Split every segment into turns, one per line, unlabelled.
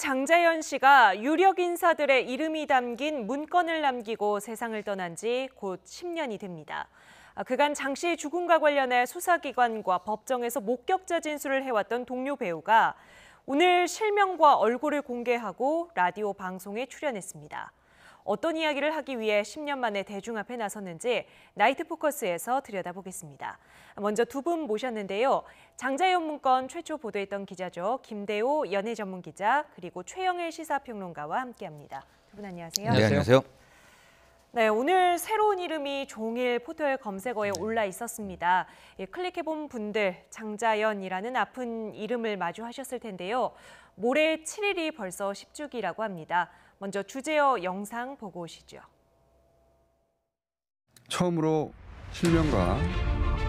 장자연 씨가 유력 인사들의 이름이 담긴 문건을 남기고 세상을 떠난 지 곧 10년이 됩니다. 그간 장 씨의 죽음과 관련해 수사기관과 법정에서 목격자 진술을 해왔던 동료 배우가 오늘 실명과 얼굴을 공개하고 라디오 방송에 출연했습니다. 어떤 이야기를 하기 위해 10년 만에 대중 앞에 나섰는지 나이트 포커스에서 들여다보겠습니다. 먼저 두 분 모셨는데요. 장자연 문건 최초 보도했던 기자죠. 김대호 연예전문기자 그리고 최영일 시사평론가와 함께합니다. 두 분 안녕하세요.
네, 안녕하세요.
네, 오늘 새로운 이름이 종일 포털 검색어에 올라 있었습니다. 클릭해본 분들 장자연이라는 아픈 이름을 마주하셨을 텐데요. 모레 7일이 벌써 10주기라고 합니다. 먼저 주제어 영상 보고 오시죠.
처음으로 실명과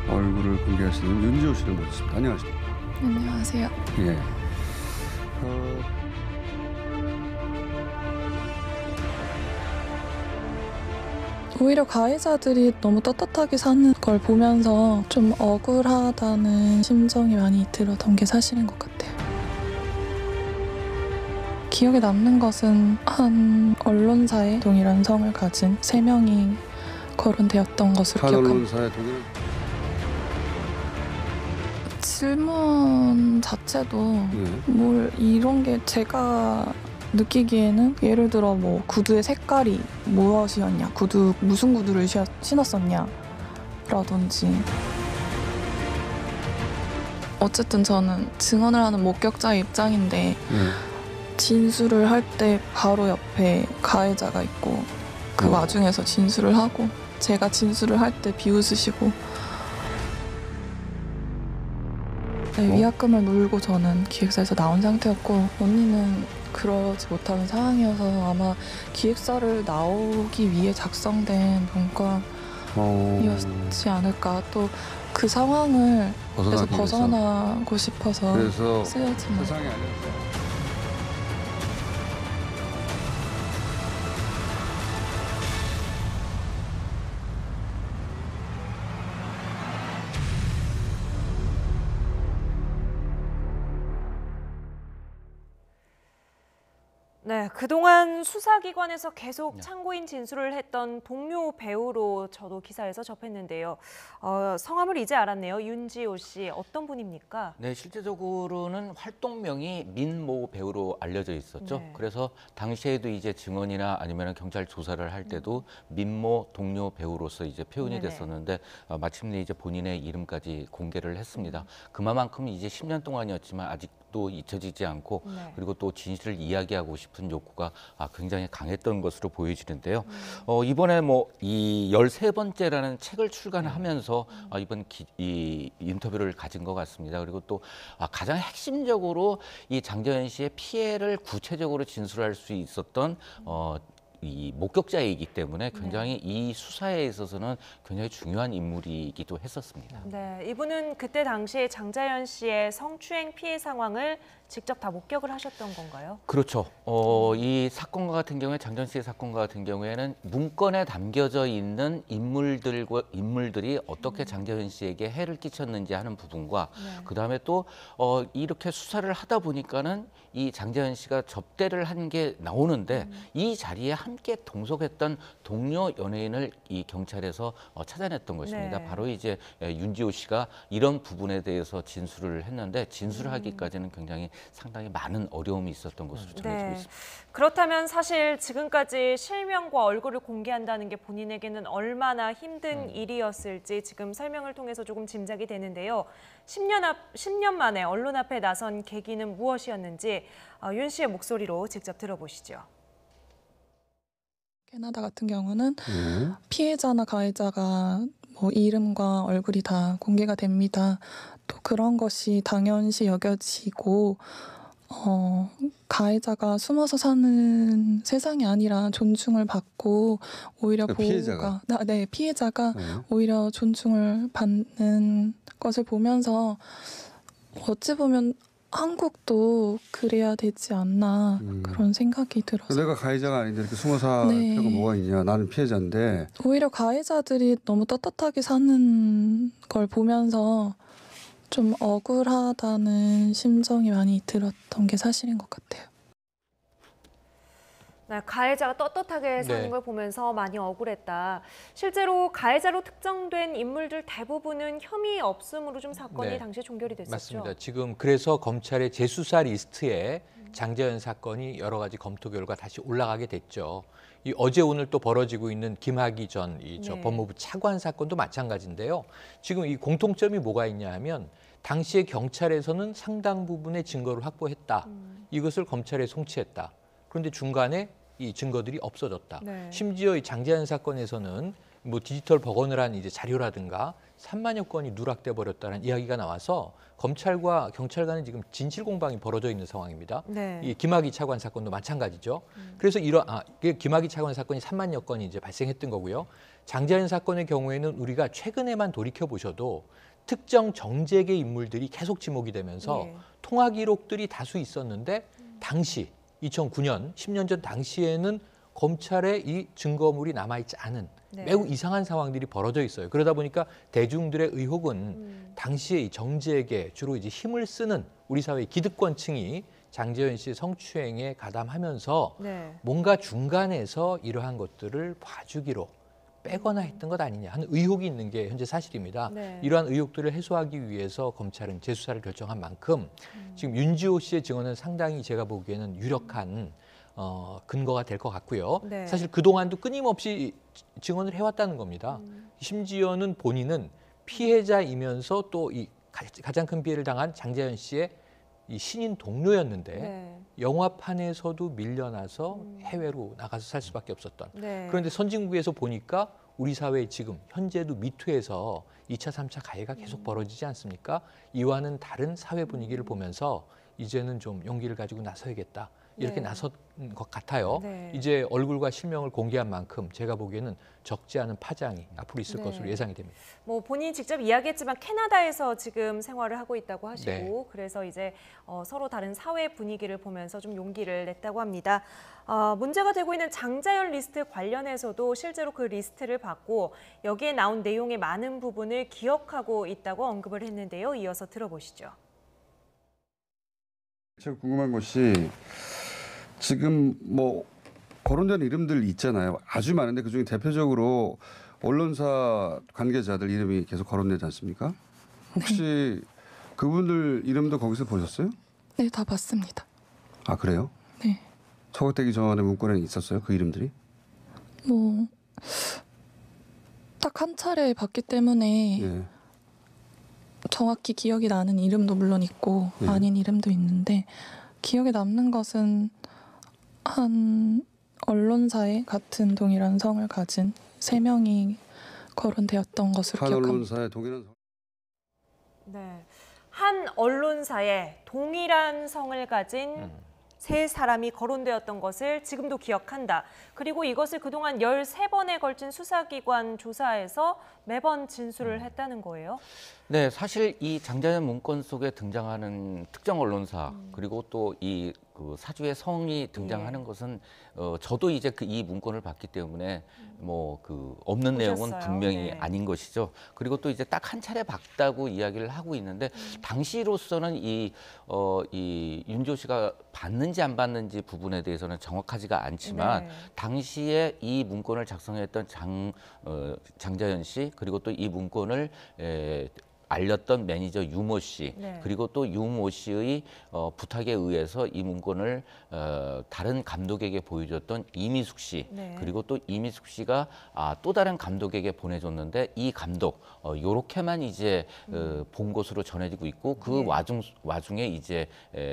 얼굴을 공개하시는 윤지호 씨를 모셨습니다. 안녕하십니까?
안녕하세요.
예.
오히려 가해자들이 너무 떳떳하게 사는 걸 보면서 좀 억울하다는 심정이 많이 들었던 게 사실인 것 같아요. 기억에 남는 것은 한 언론사의 동일한 성을 가진 3명이 거론되었던 것으로
한
기억합니다.
언론사의 동일
질문 자체도 뭘 이런 게 제가 느끼기에는 예를 들어 뭐 구두의 색깔이 무엇이었냐, 무슨 구두를 신었었냐 라든지 어쨌든 저는 증언을 하는 목격자의 입장인데 진술을 할 때 바로 옆에 가해자가 있고 그 와중에서 진술을 하고 제가 진술을 할 때 비웃으시고 네, 위약금을 물고 저는 기획사에서 나온 상태였고 언니는 그러지 못하는 상황이어서 아마 기획사를 나오기 위해 작성된 문건이었지 않을까. 또 그 상황을 그래서 벗어나고 싶어서
그래서
쓰였지만
세상에 알려서
네, 그동안 수사기관에서 계속 참고인 진술을 했던 동료 배우로 저도 기사에서 접했는데요. 성함을 이제 알았네요. 윤지호 씨, 어떤 분입니까?
네, 실제적으로는 활동명이 민모 배우로 알려져 있었죠.
네.
그래서 당시에도 이제 증언이나 아니면 경찰 조사를 할 때도 민모 동료 배우로서 이제 표현이
네네.
됐었는데 마침내 이제 본인의 이름까지 공개를 했습니다. 그만큼 이제 10년 동안이었지만 아직도 잊혀지지 않고 그리고 또 진실을 이야기하고 싶은 욕구가 굉장히 강했던 것으로 보여지는데요. 이번에 뭐 이 13번째라는 책을 출간하면서 이번 이 인터뷰를 가진 것 같습니다. 그리고 또 가장 핵심적으로 이 장자연 씨의 피해를 구체적으로 진술할 수 있었던 이 목격자이기 때문에 굉장히 이 수사에 있어서는 굉장히 중요한 인물이기도 했었습니다.
네, 이분은 그때 당시에 장자연 씨의 성추행 피해 상황을 직접 다 목격을 하셨던 건가요?
그렇죠. 이 사건과 같은 경우에 장자연 씨의 사건과 같은 경우에는 문건에 담겨져 있는 인물들이 어떻게 장자연 씨에게 해를 끼쳤는지 하는 부분과 그다음에 또 이렇게 수사를 하다 보니까는 이 장자연 씨가 접대를 한 게 나오는데 이 자리에 함께 동석했던 동료 연예인을 이 경찰에서 찾아냈던 것입니다.
네.
바로 이제 윤지호 씨가 이런 부분에 대해서 진술을 했는데 진술하기까지는 굉장히 상당히 많은 어려움이 있었던 것으로 전해지고 있습니다.
그렇다면 사실 지금까지 실명과 얼굴을 공개한다는 게 본인에게는 얼마나 힘든 일이었을지 지금 설명을 통해서 조금 짐작이 되는데요. 10년 만에 언론 앞에 나선 계기는 무엇이었는지 윤 씨의 목소리로 직접 들어보시죠.
캐나다 같은 경우는 피해자나 가해자가 뭐 이름과 얼굴이 다 공개가 됩니다. 또 그런 것이 당연시 여겨지고 가해자가 숨어서 사는 세상이 아니라 존중을 받고 오히려 피해자가 오히려 존중을 받는 것을 보면서 어찌 보면 한국도 그래야 되지 않나 그런 생각이 들어서
내가 가해자가 아닌데 이렇게 숨어 살 필요가 뭐가 있냐. 나는 피해자인데
오히려 가해자들이 너무 떳떳하게 사는 걸 보면서 좀 억울하다는 심정이 많이 들었던 게 사실인 것 같아요.
네, 가해자가 떳떳하게 사는
네.
걸 보면서 많이 억울했다. 실제로 가해자로 특정된 인물들 대부분은 혐의 없음으로 좀 사건이
네.
당시에 종결이 됐었죠.
맞습니다. 지금 그래서 검찰의 재수사 리스트에 장자연 사건이 여러 가지 검토 결과 다시 올라가게 됐죠. 이 어제 오늘 또 벌어지고 있는 김학의 전
네.
법무부 차관 사건도 마찬가지인데요. 지금 이 공통점이 뭐가 있냐 하면 당시에 경찰에서는 상당 부분의 증거를 확보했다. 이것을 검찰에 송치했다. 그런데 중간에 이 증거들이 없어졌다.
네.
심지어 이 장자연 사건에서는 뭐 디지털 복원을 한 이제 자료라든가 3만여 건이 누락돼 버렸다는 이야기가 나와서 검찰과 경찰 간에 지금 진실 공방이 벌어져 있는 상황입니다.
네.
이 김학의 차관 사건도 마찬가지죠. 그래서 이게 김학의 차관 사건이 3만여 건이 이제 발생했던 거고요. 장자연 사건의 경우에는 우리가 최근에만 돌이켜 보셔도 특정 정재계 인물들이 계속 지목이 되면서
네.
통화 기록들이 다수 있었는데 당시 2009년 10년 전 당시에는 검찰에 이 증거물이 남아있지 않은
네.
매우 이상한 상황들이 벌어져 있어요. 그러다 보니까 대중들의 의혹은 당시에 이 정재계 주로 이제 힘을 쓰는 우리 사회의 기득권층이 장자연 씨의 성추행에 가담하면서
네.
뭔가 중간에서 이러한 것들을 봐주기로 빼거나 했던 것 아니냐 하는 의혹이 있는 게 현재 사실입니다.
네.
이러한 의혹들을 해소하기 위해서 검찰은 재수사를 결정한 만큼 지금 윤지호 씨의 증언은 상당히 제가 보기에는 유력한 근거가 될 것 같고요.
네.
사실 그동안도 끊임없이 증언을 해왔다는 겁니다. 심지어는 본인은 피해자이면서 또 이 가장 큰 피해를 당한 장자연 씨의 이 신인 동료였는데
네.
영화판에서도 밀려나서 해외로 나가서 살 수밖에 없었던.
네.
그런데 선진국에서 보니까 우리 사회에 지금 현재도 미투에서 2차, 3차 가해가 계속 벌어지지 않습니까? 이와는 다른 사회 분위기를 보면서 이제는 좀 용기를 가지고 나서야겠다. 이렇게
네.
나선 것 같아요.
네.
이제 얼굴과 실명을 공개한 만큼 제가 보기에는 적지 않은 파장이 앞으로 있을
네.
것으로 예상이 됩니다.
뭐 본인이 직접 이야기했지만 캐나다에서 지금 생활을 하고 있다고 하시고
네.
그래서 이제 서로 다른 사회 분위기를 보면서 좀 용기를 냈다고 합니다. 문제가 되고 있는 장자연 리스트 관련해서도 실제로 그 리스트를 받고 여기에 나온 내용의 많은 부분을 기억하고 있다고 언급을 했는데요. 이어서 들어보시죠.
제가 궁금한 것이 지금 뭐 거론된 이름들 있잖아요. 아주 많은데 그중에 대표적으로 언론사 관계자들 이름이 계속 거론되지 않습니까? 혹시 그분들 이름도 거기서 보셨어요?
네, 다 봤습니다.
아 그래요?
네.
처갓되기 전에 문건에 있었어요? 그 이름들이?
뭐 딱 한 차례 봤기 때문에
예.
정확히 기억이 나는 이름도 물론 있고
네.
아닌 이름도 있는데 기억에 남는 것은 한 언론사에 같은 동일한 성을 가진 3명이 거론되었던 것으로
한
기억합니다.
언론사의 동일한
네. 한 언론사에 동일한 성을 가진 세 사람이 거론되었던 것을 지금도 기억한다. 그리고 이것을 그동안 13번에 걸친 수사기관 조사에서 매번 진술을 했다는 거예요.
네, 사실 이 장자연 문건 속에 등장하는 특정 언론사 그리고 또 이 그 사주의 성이 등장하는
예.
것은 저도 이제 이 문건을 봤기 때문에 뭐 그 없는 내용은
보셨어요.
분명히
네.
아닌 것이죠. 그리고 또 이제 딱 한 차례 봤다고 이야기를 하고 있는데 당시로서는 이 윤지호 씨가 봤는지 안 봤는지 부분에 대해서는 정확하지가 않지만
네.
당시에 이 문건을 작성했던 장자연 씨 그리고 또 이 문건을 알렸던 매니저 유모 씨
네.
그리고 또 유모 씨의 부탁에 의해서 이 문건을 다른 감독에게 보여줬던 이미숙 씨
네.
그리고 또 이미숙 씨가 또 다른 감독에게 보내줬는데 이 감독 요렇게만 이제 본 것으로 전해지고 있고 그
네.
와중에 이제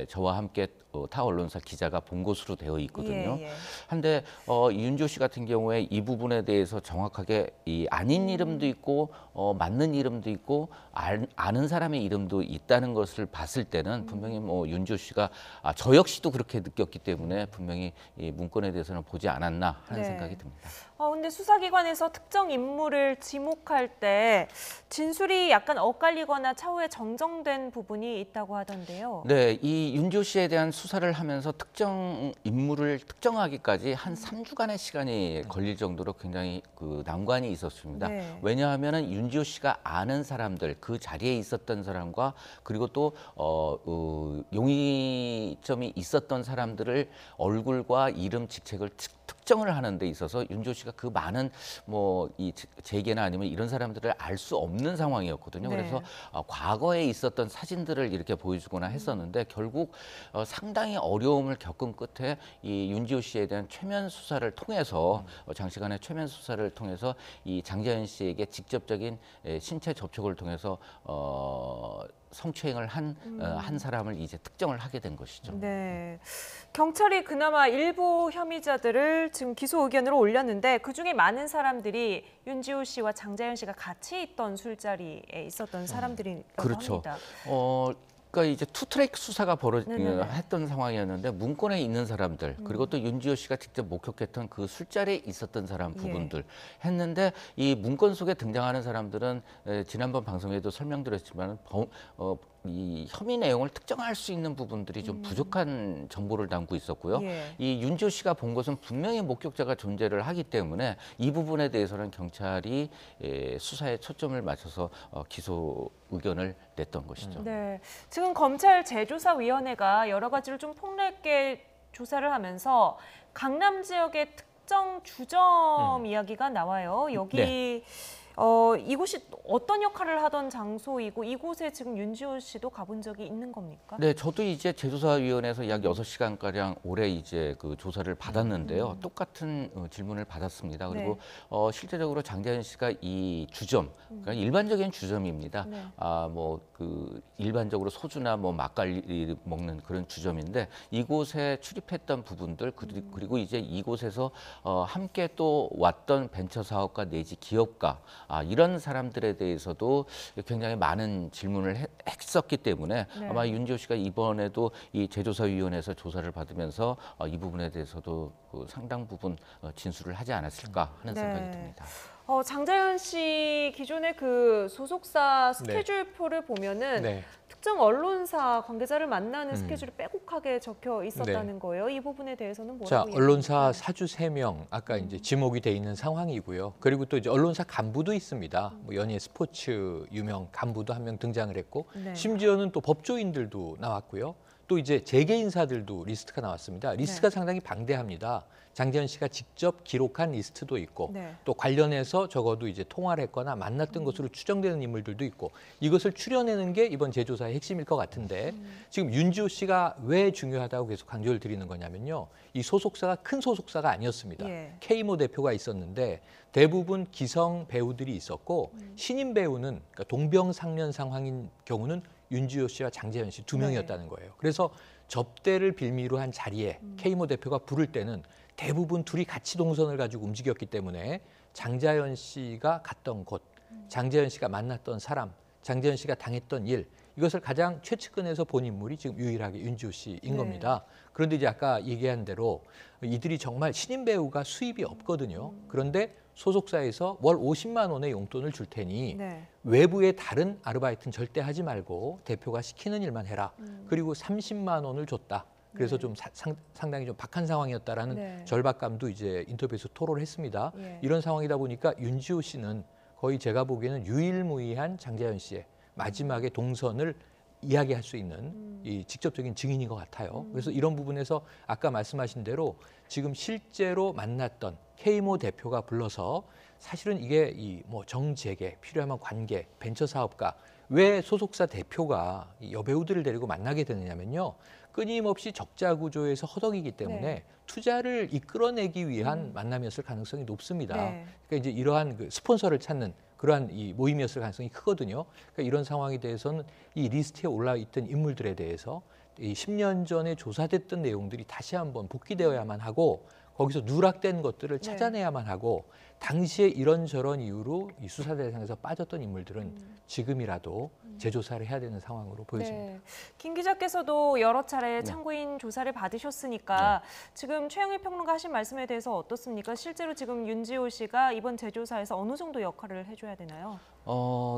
저와 함께 타 언론사 기자가 본 것으로 되어 있거든요.
예, 예.
한데 윤지호 씨 같은 경우에 이 부분에 대해서 정확하게 이 아닌 이름도 있고 맞는 이름도 있고 아는 사람의 이름도 있다는 것을 봤을 때는 분명히 뭐 윤지호 씨가 저 역시도 그렇게 느꼈기 때문에 분명히 이 문건에 대해서는 보지 않았나 하는
네.
생각이 듭니다.
근데 수사기관에서 특정 인물을 지목할 때 진술이 약간 엇갈리거나 차후에 정정된 부분이 있다고 하던데요.
네, 이 윤지호 씨에 대한 수사를 하면서 특정 인물을 특정하기까지 한 3주간의 시간이 걸릴 정도로 굉장히 그 난관이 있었습니다.
네.
왜냐하면은 윤지호 씨가 아는 사람들, 그 자리에 있었던 사람과 그리고 또 용의점이 있었던 사람들을 얼굴과 이름, 직책을 특정을 하는 데 있어서 윤지호 씨가 그 많은 뭐 이 재계나 아니면 이런 사람들을 알 수 없는 상황이었거든요.
네.
그래서 과거에 있었던 사진들을 이렇게 보여주거나 했었는데 결국 상당히 어려움을 겪은 끝에 이 윤지호 씨에 대한 최면 수사를 통해서 장시간의 최면 수사를 통해서 이 장자연 씨에게 직접적인 신체 접촉을 통해서 성추행을 한 사람을 이제 특정을 하게 된 것이죠.
네. 경찰이 그나마 일부 혐의자들을 지금 기소 의견으로 올렸는데 그중에 많은 사람들이 윤지호 씨와 장자연 씨가 같이 있던 술자리에 있었던 사람들이라고
그렇죠.
합니다.
그러니까 이제 투트랙 수사가
네네네.
했던 상황이었는데 문건에 있는 사람들 그리고 또 윤지호 씨가 직접 목격했던 그 술자리에 있었던 사람 부분들 했는데 이 문건 속에 등장하는 사람들은 지난번 방송에도 설명드렸지만 이 혐의 내용을 특정할 수 있는 부분들이 좀 부족한 정보를 담고 있었고요.
예.
이 윤지호 씨가 본 것은 분명히 목격자가 존재를 하기 때문에 이 부분에 대해서는 경찰이 수사에 초점을 맞춰서 기소 의견을 냈던 것이죠.
네. 지금 검찰 재조사위원회가 여러 가지를 좀 폭넓게 조사를 하면서 강남 지역의 특정 주점 이야기가 나와요. 여기
네.
이곳이 어떤 역할을 하던 장소이고 이곳에 지금 윤지호 씨도 가본 적이 있는 겁니까?
네, 저도 이제 재조사위원회에서 약 6시간가량 올해 이제 그 조사를 받았는데요. 똑같은 질문을 받았습니다. 그리고 실제적으로 장자연 씨가 이 주점, 그러니까 일반적인 주점입니다.
네.
뭐 그 일반적으로 소주나 뭐 막걸리 먹는 그런 주점인데 이곳에 출입했던 부분들 그리고 이제 이곳에서 함께 또 왔던 벤처 사업가 내지 기업가 이런 사람들에 대해서도 굉장히 많은 질문을 했었기 때문에 아마 윤지호 씨가 이번에도 이 재조사위원회에서 조사를 받으면서 이 부분에 대해서도 그 상당 부분 진술을 하지 않았을까 하는 생각이 듭니다.
장자연 씨 기존의 그 소속사 스케줄표를 보면은 특정 언론사 관계자를 만나는 스케줄이 빼곡하게 적혀 있었다는 거예요. 이 부분에 대해서는 뭐라고
자,
얘기합니까?
언론사 사주 3명 아까 이제 지목이 돼 있는 상황이고요. 그리고 또 이제 언론사 간부도 있습니다. 뭐 연예 스포츠 유명 간부도 한 명 등장을 했고 심지어는 또 법조인들도 나왔고요. 또 이제 재계 인사들도 리스트가 나왔습니다. 리스트가 상당히 방대합니다. 장자연 씨가 직접 기록한 리스트도 있고 또 관련해서 적어도 이제 통화를 했거나 만났던 것으로 추정되는 인물들도 있고 이것을 추려내는 게 이번 재조사의 핵심일 것 같은데 지금 윤지호 씨가 왜 중요하다고 계속 강조를 드리는 거냐면요. 이 소속사가 큰 소속사가 아니었습니다. K모 대표가 있었는데 대부분 기성 배우들이 있었고 신인 배우는 그러니까 동병상련 상황인 경우는 윤지호 씨와 장자연 씨 2명이었다는 거예요. 그래서 접대를 빌미로 한 자리에 K모 대표가 부를 때는 대부분 둘이 같이 동선을 가지고 움직였기 때문에 장자연 씨가 갔던 곳, 장자연 씨가 만났던 사람, 장자연 씨가 당했던 일 이것을 가장 최측근에서 본 인물이 지금 유일하게 윤지호 씨인 겁니다. 그런데 이제 아까 얘기한 대로 이들이 정말 신인 배우가 수입이 없거든요. 그런데 소속사에서 월 50만 원의 용돈을 줄 테니 외부의 다른 아르바이트는 절대 하지 말고 대표가 시키는 일만 해라. 그리고 30만 원을 줬다. 그래서 좀 상당히 좀 박한 상황이었다라는 절박감도 이제 인터뷰에서 토로를 했습니다. 이런 상황이다 보니까 윤지호 씨는 거의 제가 보기에는 유일무이한 장자연 씨의 마지막에 동선을 이야기할 수 있는 이 직접적인 증인인 것 같아요. 그래서 이런 부분에서 아까 말씀하신 대로 지금 실제로 만났던 K모 대표가 불러서 사실은 이게 이 뭐 정재계, 필요하면 관계, 벤처 사업가 왜 소속사 대표가 이 여배우들을 데리고 만나게 되느냐면요. 끊임없이 적자 구조에서 허덕이기 때문에 투자를 이끌어내기 위한 만남이었을 가능성이 높습니다. 그러니까 이제 이러한 그 스폰서를 찾는 그러한 이 모임이었을 가능성이 크거든요. 그러니까 이런 상황에 대해서는 이 리스트에 올라 있던 인물들에 대해서 이 10년 전에 조사됐던 내용들이 다시 한번 복귀되어야만 하고 거기서 누락된 것들을 찾아내야만 하고 당시에 이런저런 이유로 이 수사 대상에서 빠졌던 인물들은 지금이라도 재조사를 해야 되는 상황으로 보여집니다.
네. 김 기자께서도 여러 차례 참고인 조사를 받으셨으니까 지금 최영일 평론가 하신 말씀에 대해서 어떻습니까? 실제로 지금 윤지호 씨가 이번 재조사에서 어느 정도 역할을 해줘야 되나요?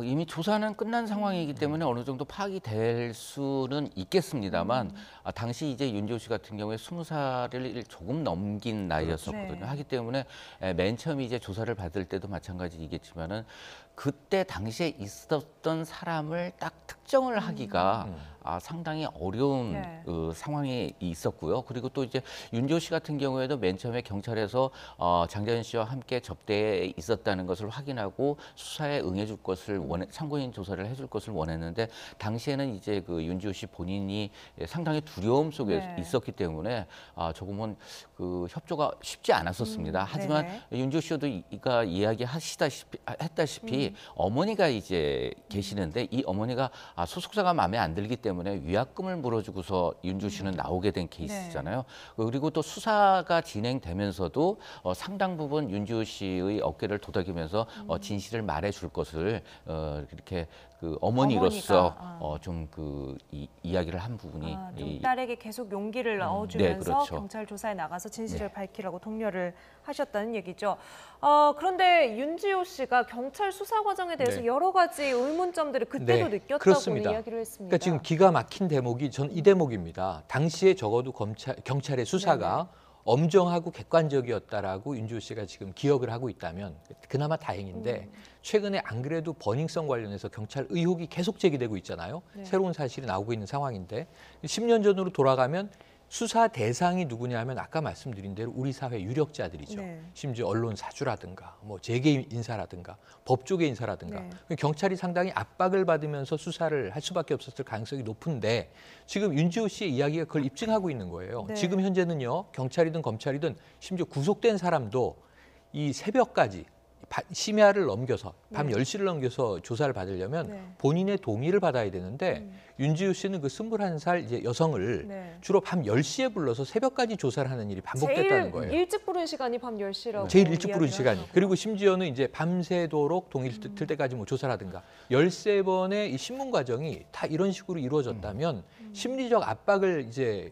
이미 조사는 끝난 상황이기 때문에 어느 정도 파악이 될 수는 있겠습니다만 당시 이제 윤지호 씨 같은 경우에 20살을 조금 넘긴 나이였었거든요.
네.
하기 때문에 맨 처음 이제 조사를 받을 때도 마찬가지이겠지만은 그때 당시에 있었던 사람을 딱 특정을 하기가 상당히 어려운 상황이 있었고요. 그리고 또 이제 윤지호 씨 같은 경우에도 맨 처음에 경찰에서 장자연 씨와 함께 접대에 있었다는 것을 확인하고 수사에 응해줄 것을 참고인 조사를 해줄 것을 원했는데 당시에는 이제 그 윤지호 씨 본인이 상당히 두려움 속에 있었기 때문에 조금은 그 협조가 쉽지 않았었습니다. 하지만 윤지호 씨도 이가 했다시피 어머니가 이제 계시는데 이 어머니가 소속사가 마음에 안 들기 때문에 위약금을 물어주고서 윤지호 씨는 나오게 된 케이스잖아요. 그리고 또 수사가 진행되면서도 상당 부분 윤지호 씨의 어깨를 도닥이면서 진실을 말해줄 것을 이렇게 그 어머니로서 좀 그 이야기를 한 부분이
좀 딸에게 계속 용기를 넣어주면서
네, 그렇죠.
경찰 조사에 나가서 진실을 밝히라고 독려를 하셨다는 얘기죠. 그런데 윤지호 씨가 경찰 수사 과정에 대해서 여러 가지 의문점들을 그때도 느꼈다고
그렇습니다.
이야기를 했습니다.
그러니까 지금 기가 막힌 대목이 전 이 대목입니다. 당시에 적어도 경찰의 수사가 엄정하고 객관적이었다라고 윤지호 씨가 지금 기억을 하고 있다면 그나마 다행인데 최근에 안 그래도 버닝썬 관련해서 경찰 의혹이 계속 제기되고 있잖아요. 새로운 사실이 나오고 있는 상황인데 10년 전으로 돌아가면 수사 대상이 누구냐면 아까 말씀드린 대로 우리 사회 유력자들이죠. 심지어 언론 사주라든가 뭐 재계 인사라든가 법조계 인사라든가 경찰이 상당히 압박을 받으면서 수사를 할 수밖에 없었을 가능성이 높은데 지금 윤지호 씨의 이야기가 그걸 입증하고 있는 거예요. 지금 현재는요. 경찰이든 검찰이든 심지어 구속된 사람도 이 새벽까지 심야를 넘겨서 밤 10시를 넘겨서 조사를 받으려면 본인의 동의를 받아야 되는데 윤지호 씨는 그 21살 이제 여성을 주로 밤 10시에 불러서 새벽까지 조사를 하는 일이 반복됐다는 거예요.
제일 일찍 부른 시간이 밤 10시라고.
제일 일찍 부른 시간이. 그리고 심지어는 이제 밤새도록 동의를 틀 때까지 뭐 조사를 하든가 13번의 이 신문 과정이 다 이런 식으로 이루어졌다면 심리적 압박을 이제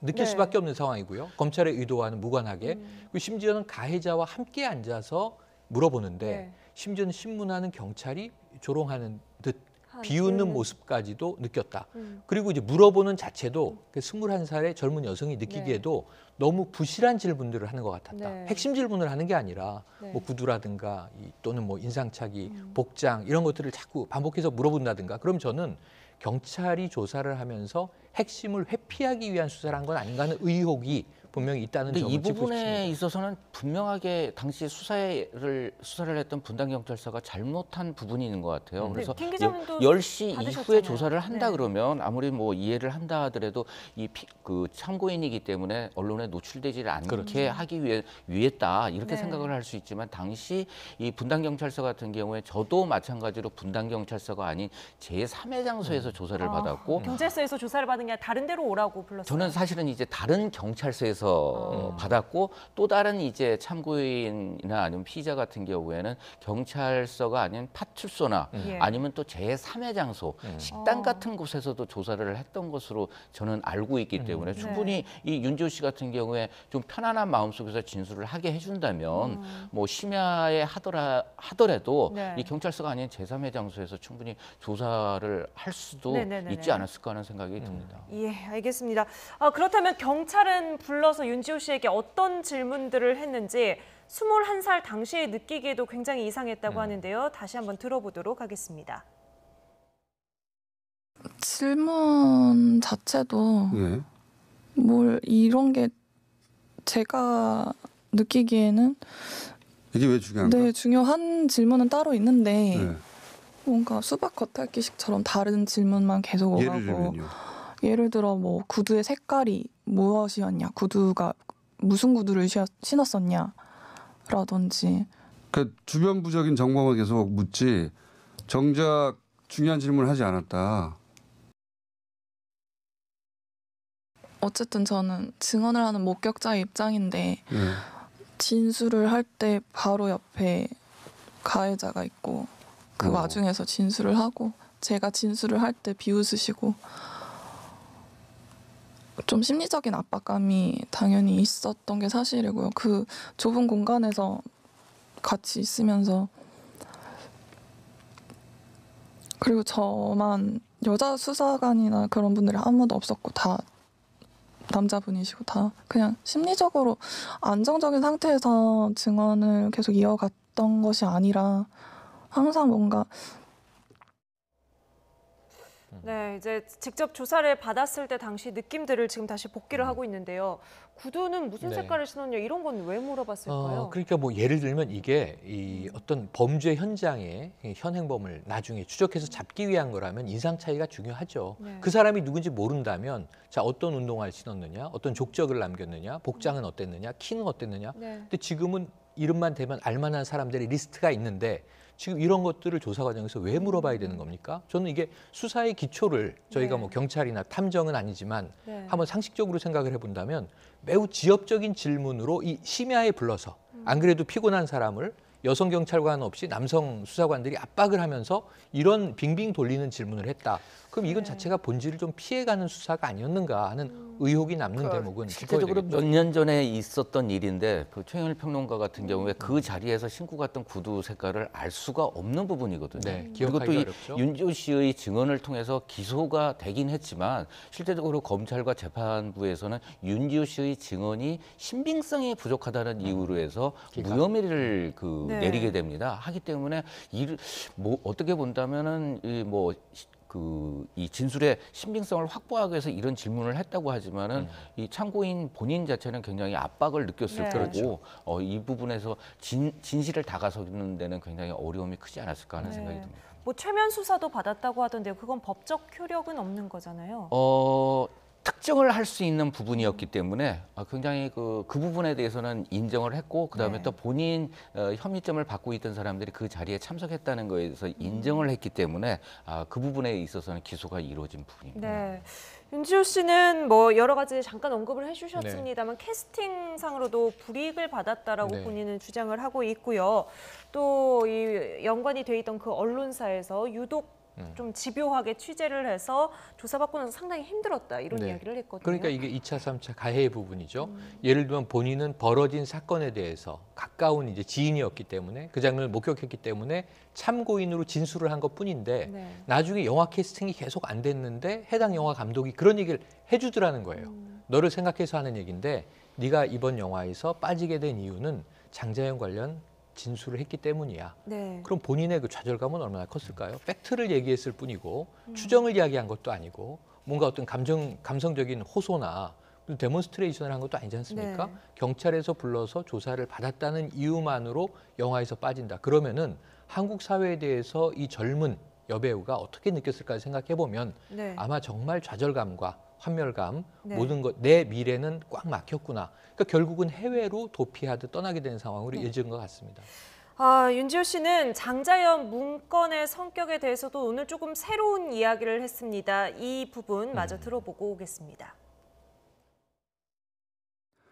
느낄 수밖에 없는 상황이고요. 검찰의 의도와는 무관하게. 그리고 심지어는 가해자와 함께 앉아서 물어보는데 심지어는 신문하는 경찰이 조롱하는 듯 비웃는 모습까지도 느꼈다. 그리고 이제 물어보는 자체도 21살의 젊은 여성이 느끼기에도 너무 부실한 질문들을 하는 것 같았다. 핵심 질문을 하는 게 아니라 뭐 구두라든가 또는 뭐 인상착의, 복장 이런 것들을 자꾸 반복해서 물어본다든가. 그럼 저는 경찰이 조사를 하면서 핵심을 회피하기 위한 수사를 한 건 아닌가 하는 의혹이 분명히 있다는 점을
이
짚고
부분에
싶습니다.
있어서는 분명하게 당시 수사를 했던 분당경찰서가 잘못한 부분이 있는 것 같아요. 그래서
김 기자님도
10시
받으셨잖아요.
이후에 조사를 한다 그러면 아무리 뭐 이해를 한다 하더라도 그 참고인이기 때문에 언론에 노출되지 않게 하기 위했다 이렇게 생각을 할 수 있지만 당시 이 분당경찰서 같은 경우에 저도 마찬가지로 분당경찰서가 아닌 제3의 장소에서 조사를 받았고
경찰서에서 조사를 받은 게 아니라 다른 데로 오라고 불렀어요.
저는 사실은 이제 다른 경찰서에서 받았고 또 다른 이제 참고인이나 아니면 피의자 같은 경우에는 경찰서가 아닌 파출소나 아니면 또 제3의 장소, 식당 같은 곳에서도 조사를 했던 것으로 저는 알고 있기 때문에 충분히 이 윤지호 씨 같은 경우에 좀 편안한 마음속에서 진술을 하게 해준다면 뭐 심야에 하더라도 이 경찰서가 아닌 제3의 장소에서 충분히 조사를 할 수도 있지 않았을까 하는 생각이 듭니다.
예, 알겠습니다. 그렇다면 경찰은 불러서 윤지호 씨에게 어떤 질문들을 했는지 21살 당시에 느끼기에도 굉장히 이상했다고 하는데요. 다시 한번 들어보도록 하겠습니다.
질문 자체도 뭘 이런 게 제가 느끼기에는
이게 왜 중요한가?
네, 중요한 질문은 따로 있는데 뭔가 수박 겉핥기식처럼 다른 질문만 계속
예를
오가고
들면요.
예를 들어 뭐 구두의 색깔이 무엇이었냐, 구두가 무슨 구두를 신었었냐라든지.
그러니까 주변부적인 정보만 계속 묻지 정작 중요한 질문을 하지 않았다.
어쨌든 저는 증언을 하는 목격자의 입장인데
네.
진술을 할 때 바로 옆에 가해자가 있고 그 와중에서 진술을 하고 제가 진술을 할 때 비웃으시고 좀 심리적인 압박감이 당연히 있었던 게 사실이고요. 그 좁은 공간에서 같이 있으면서 그리고 저만 여자 수사관이나 그런 분들이 아무도 없었고 다 남자분이시고 다 그냥 심리적으로 안정적인 상태에서 증언을 계속 이어갔던 것이 아니라 항상 뭔가
네, 이제 직접 조사를 받았을 때 당시 느낌들을 지금 다시 복기를 하고 있는데요. 구두는 무슨
네.
색깔을 신었냐 이런 건 왜 물어봤을까요?
그러니까 뭐 예를 들면 이게 이 어떤 범죄 현장의 현행범을 나중에 추적해서 잡기 위한 거라면 인상 차이가 중요하죠.
네.
그 사람이 누군지 모른다면 자 어떤 운동화를 신었느냐, 어떤 족적을 남겼느냐, 복장은 어땠느냐, 키는 어땠느냐.
네.
근데 지금은 이름만 대면 알만한 사람들의 리스트가 있는데 지금 이런 것들을 조사 과정에서 왜 물어봐야 되는 겁니까? 저는 이게 수사의 기초를 저희가
네.
뭐 경찰이나 탐정은 아니지만
네.
한번 상식적으로 생각을 해본다면 매우 지엽적인 질문으로 이 심야에 불러서 안 그래도 피곤한 사람을 여성 경찰관 없이 남성 수사관들이 압박을 하면서 이런 빙빙 돌리는 질문을 했다. 그럼 이건
네.
자체가 본질을 좀 피해가는 수사가 아니었는가 하는 의혹이 남는 대목은
실제적으로
짚어야 되겠죠.
몇 년 전에 있었던 일인데 그 최영일 평론가 같은 경우에 그 자리에서 신고 갔던 구두 색깔을 알 수가 없는 부분이거든요.
네,
그리고 또
기억하기가
이
어렵죠.
윤지호 씨의 증언을 통해서 기소가 되긴 했지만 실제적으로 검찰과 재판부에서는 윤지호 씨의 증언이 신빙성이 부족하다는 이유로 해서 무혐의를
네.
내리게 됩니다. 하기 때문에 뭐 어떻게 본다면은 이 진술의 신빙성을 확보하기 위해서 이런 질문을 했다고 하지만은 이 참고인 본인 자체는 굉장히 압박을 느꼈을
네.
거고 이 부분에서 진실을 다가서는 데는 굉장히 어려움이 크지 않았을까 하는
네.
생각이 듭니다.
뭐 최면 수사도 받았다고 하던데요. 그건 법적 효력은 없는 거잖아요.
특정을 할 수 있는 부분이었기 때문에 굉장히 그 부분에 대해서는 인정을 했고 그다음에
네.
또 본인 혐의점을 받고 있던 사람들이 그 자리에 참석했다는 거에 대해서 인정을 했기 때문에 그 부분에 있어서는 기소가 이루어진 부분입니다.
네. 윤지호 씨는 뭐 여러 가지 잠깐 언급을 해주셨습니다만 캐스팅상으로도 불이익을 받았다라고
네.
본인은 주장을 하고 있고요. 또 이 연관이 돼 있던 그 언론사에서 유독 좀 집요하게 취재를 해서 조사받고 나서 상당히 힘들었다 이런
네.
이야기를 했거든요.
그러니까 이게 2차, 3차 가해 부분이죠. 예를 들면 본인은 벌어진 사건에 대해서 가까운 이제 지인이었기 때문에 그 장면을 목격했기 때문에 참고인으로 진술을 한 것뿐인데
네.
나중에 영화 캐스팅이 계속 안 됐는데 해당 영화 감독이 그런 얘기를 해주더라는 거예요. 너를 생각해서 하는 얘기인데 네가 이번 영화에서 빠지게 된 이유는 장자연 관련 진술을 했기 때문이야.
네.
그럼 본인의 그 좌절감은 얼마나 컸을까요? 팩트를 얘기했을 뿐이고 추정을 이야기한 것도 아니고 뭔가 어떤 감성적인 호소나 데몬스트레이션을 한 것도 아니지 않습니까?
네.
경찰에서 불러서 조사를 받았다는 이유만으로 영화에서 빠진다. 그러면은 한국 사회에 대해서 이 젊은 여배우가 어떻게 느꼈을까 생각해 보면
네.
아마 정말 좌절감과 환멸감,
네.
모든 것, 내 미래는 꽉 막혔구나. 그러니까 결국은 해외로 도피하듯 떠나게 되는 상황으로 이어진 것 같습니다.
윤지호 씨는 장자연 문건의 성격에 대해서도 오늘 조금 새로운 이야기를 했습니다. 이 부분 마저 들어보고 오겠습니다.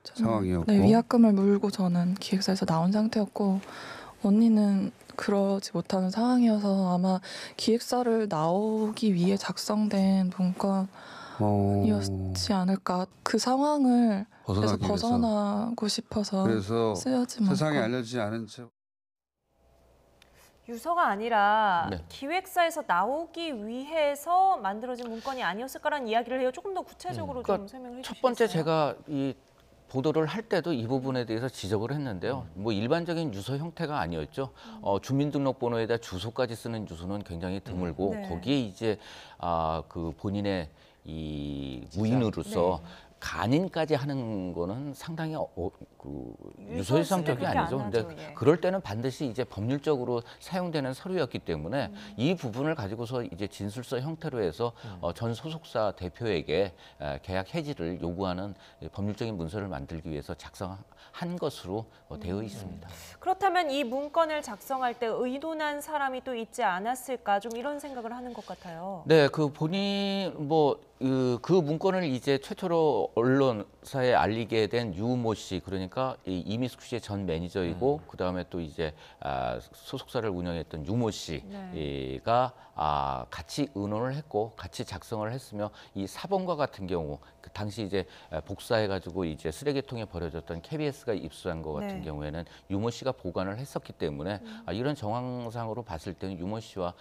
상황이었고.
네, 위약금을 물고 저는 기획사에서 나온 상태였고 언니는 그러지 못하는 상황이어서 아마 기획사를 나오기 위해 작성된 문건이었지 않을까. 그 상황을 그래서
벗어나기 위해서.
벗어나고 싶어서
그래서
쓰여진
세상에
문건.
알려지지 않은 채
유서가 아니라
네.
기획사에서 나오기 위해서 만들어진 문건이 아니었을까라는 이야기를 해요. 조금 더 구체적으로
그러니까
좀 설명을 해주시겠어요?
첫 번째 제가 이 보도를 할 때도 이 부분에 대해서 지적을 했는데요. 뭐 일반적인 유서 형태가 아니었죠. 주민등록번호에다 주소까지 쓰는 유서는 굉장히 드물고
네.
거기에 이제 그 본인의 이 무인으로서 간인까지 하는 거는 상당히 그 유서의 성격이
그렇게
아니죠.
안
근데
하죠, 예.
그럴 때는 반드시 이제 법률적으로 사용되는 서류였기 때문에 이 부분을 가지고서 이제 진술서 형태로 해서 전 소속사 대표에게 계약 해지를 요구하는 법률적인 문서를 만들기 위해서 작성한 것으로 되어 있습니다.
그렇다면 이 문건을 작성할 때 의논한 사람이 또 있지 않았을까 좀 이런 생각을 하는 것 같아요.
네, 그 본인 뭐 그 문건을 이제 최초로 언론사에 알리게 된 유모 씨, 그러니까 이 이미스쿠 씨의 전 매니저이고 그다음에 또 이제 소속사를 운영했던 유모 씨가 같이 의논을 했고 같이 작성을 했으며, 이 사본과 같은 경우 그 당시 이제 복사해가지고 이제 쓰레기통에 버려졌던 KBS가 입수한 것 같은
네.
경우에는 유모 씨가 보관을 했었기 때문에 이런 정황상으로 봤을 때는 유모 씨와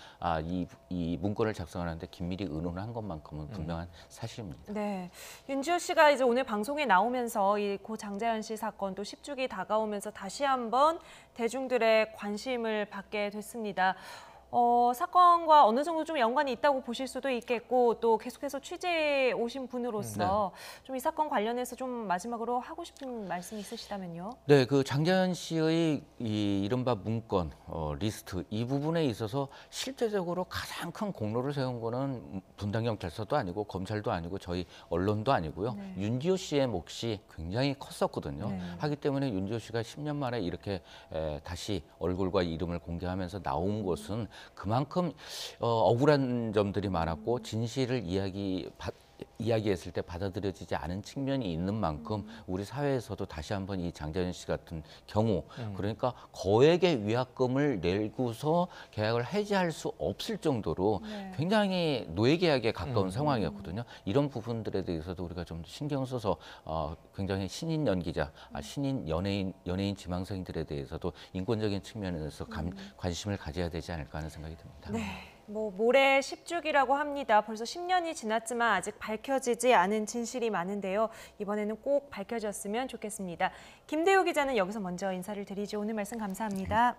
이 문건을 작성하는데 긴밀히 의논한 것만큼은 분명한 사실입니다.
네, 윤지호 씨가 이제 오늘 방송에 나오면서 이 고 장자연 씨 사건 또 10주기 다가오면서 다시 한번 대중들의 관심을 받게 됐습니다. 사건과 어느 정도 좀 연관이 있다고 보실 수도 있겠고, 또 계속해서 취재해 오신 분으로서 좀 이 사건 관련해서 좀 마지막으로 하고 싶은 말씀 있으시다면요?
네, 그 장자연 씨의 이 이른바 문건 리스트 이 부분에 있어서 실제적으로 가장 큰 공로를 세운 거는 분당경찰서도 아니고 검찰도 아니고 저희 언론도 아니고요. 윤지호 씨의 몫이 굉장히 컸었거든요. 하기 때문에 윤지호 씨가 10년 만에 이렇게 다시 얼굴과 이름을 공개하면서 나온 것은 그만큼 억울한 점들이 많았고 진실을 이야기했을 때 받아들여지지 않은 측면이 있는 만큼 우리 사회에서도 다시 한번 이 장자연 씨 같은 경우, 그러니까 거액의 위약금을 내고서 계약을 해지할 수 없을 정도로 굉장히 노예계약에 가까운 상황이었거든요. 이런 부분들에 대해서도 우리가 좀 신경 써서 굉장히 신인 연기자, 신인 연예인 지망생들에 대해서도 인권적인 측면에서 관심을 가져야 되지 않을까 하는 생각이 듭니다.
네. 모레 10주기라고 합니다. 벌써 10년이 지났지만 아직 밝혀지지 않은 진실이 많은데요. 이번에는 꼭 밝혀졌으면 좋겠습니다. 김대우 기자는 여기서 먼저 인사를 드리죠. 오늘 말씀 감사합니다.